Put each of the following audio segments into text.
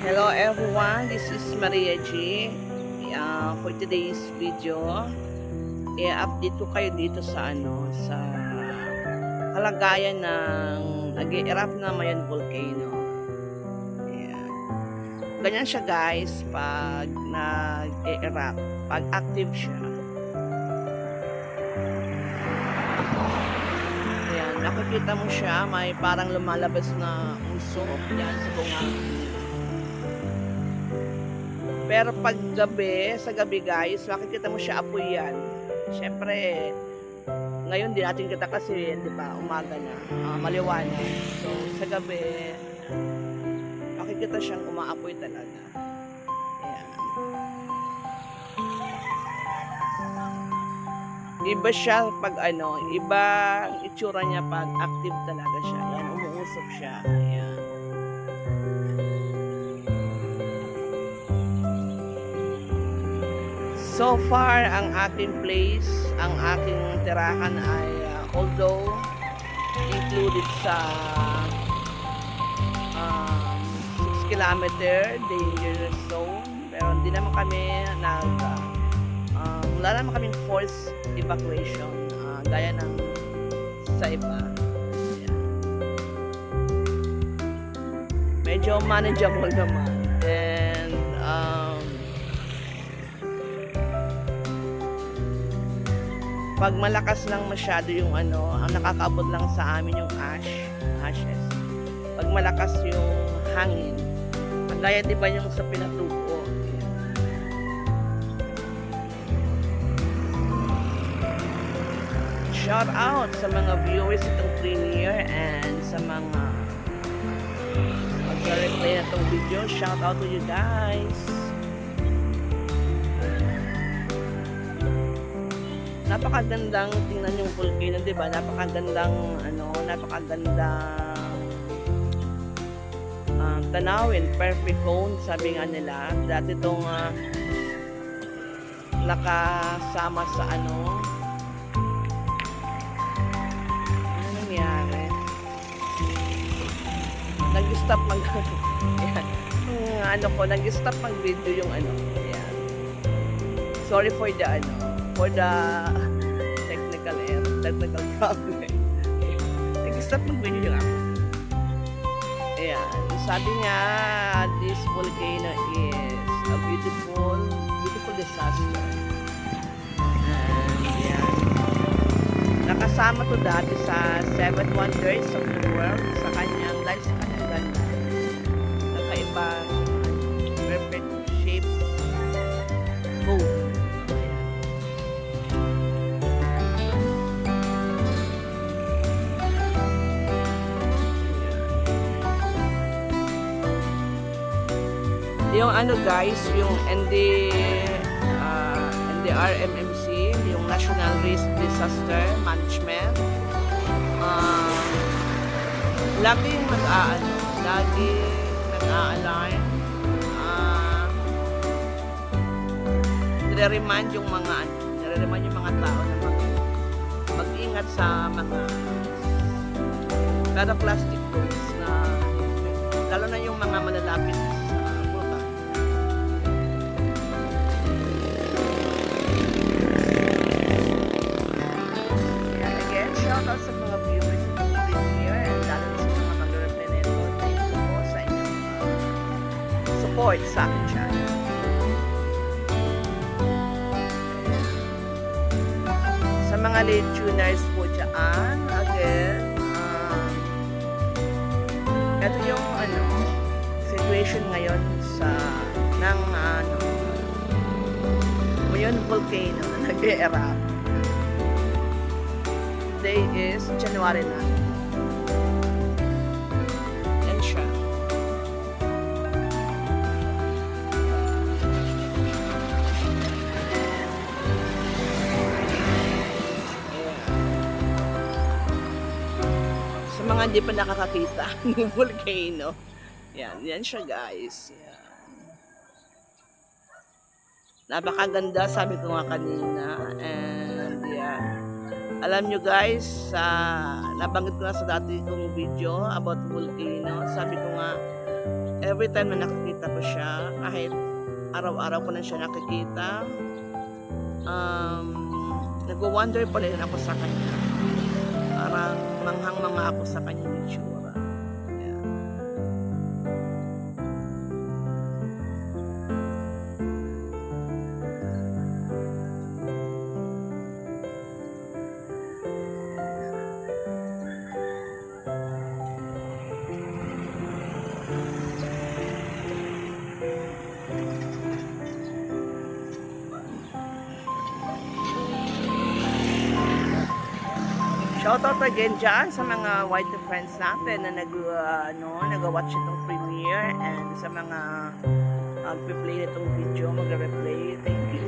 Hello everyone, this is Maria G. For today's video, i-update ko kayo dito sa kalagayan ng nag-erupt na Mayon Volcano. Ayan. Ganyan siya guys pag nag-erupt, pag active siya. Ayan, nakikita mo siya, may parang lumalabas na usok yan sa bunganga. Pero pag gabi, sa gabi guys, makikita mo siya apoy yan. Siyempre, ngayon di natin kita kasi, di ba, umaga na, maliwanag. So, sa gabi, makikita siyang umaapoy talaga. Ayan. Iba siya pag iba ang itsura niya pag active talaga siya. Ayan, umuusok siya. Ayan. So far, ang aking place, ang aking tirahan ay although included sa 6 kilometer danger zone, pero hindi naman kami wala naman kaming forced evacuation gaya ng sa iba. Ayan. Medyo manageable naman. And pag malakas lang masyado yung ang nakakaabot lang sa amin yung ashes. Pag malakas yung hangin, kagaya di ba yung sa Pinatubo. Shout out sa mga viewers itong premiere and sa mga mag-replay na itong video. Shout out to you guys. Napakagandang tingnan yung volcano, 'di ba? Napakagandang tanawin, perfect cone, sabi nga nila. Dati itong nakasama sa ano nangyari? Nag-stop nag-stop mag-video yung Ayan. Sorry for the technical problem. Nag-stop mag-video yung ako. Ayan. Sabi nga, this volcano is a beautiful disaster. And ayan. Nakasama to dati sa 7 Wonders of the World sa kanyang ganda. Nakaibang perfect shape cone. Yung guys, yung NDRMMC, yung National Risk Disaster Management, laging nag-a-alarm, nire-remind yung mga tao na mag-ingat sa mga plastic goods na lalo na yung mga malalapit sa mga viewers ng premiere and lalo na sa mga mag-replay nito. Thank you po sa inyong support sa akin channel. Sa mga late tuners po dyan, again, ito yung situation ngayon ng Mayon Volcano na nag-erupt. Today is January 9. Yan siya. Sa mga hindi pa nakakakita ng volcano, yan siya guys. Yan. Napakaganda, sabi ko nga kanina. And alam nyo guys, nabanggit ko na sa dati kong video about volcano. Sabi ko nga, every time na nakikita ko siya, kahit araw-araw ko na siya nakikita, nagwo-wonder pa rin ako sa kanya. Parang manghang-mangha ako sa kanyang itsura. Yeah. Shoutout again dyan sa mga white friends natin na nag-watch itong premiere, and sa mga magpe-play nitong video, mag-replay. Thank you.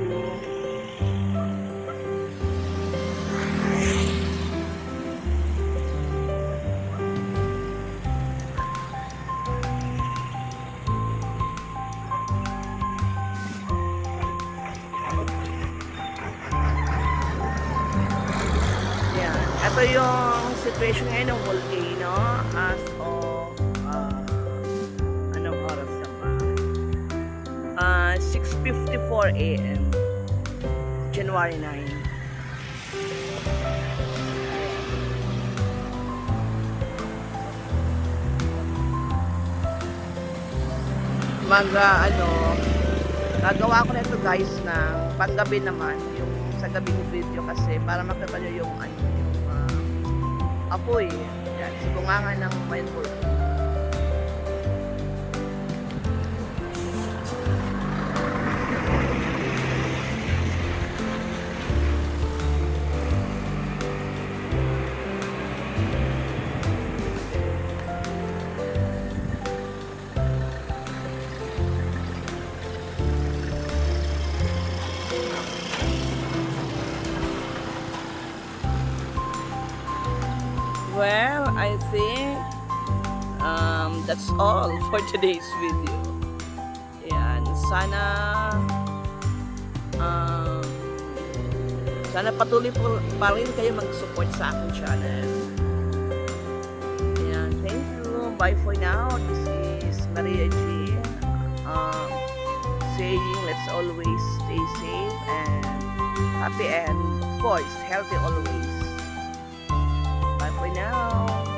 Ito yung situation ngayon ng volcano as of anong oras na ba? 6:54 AM January 9. Gagawa ko na ito guys ng panggabi naman, yung sa gabing video, kasi para makita nyo yung apoy. Yan, sigungangan ng mindful. Well, I think that's all for today's video. Yan, sana patuloy pa rin kayo mag-support sa aking channel. Yan, thank you. Bye for now. This is Maria G. Saying let's always stay safe and happy, and of course healthy always. Bye for now.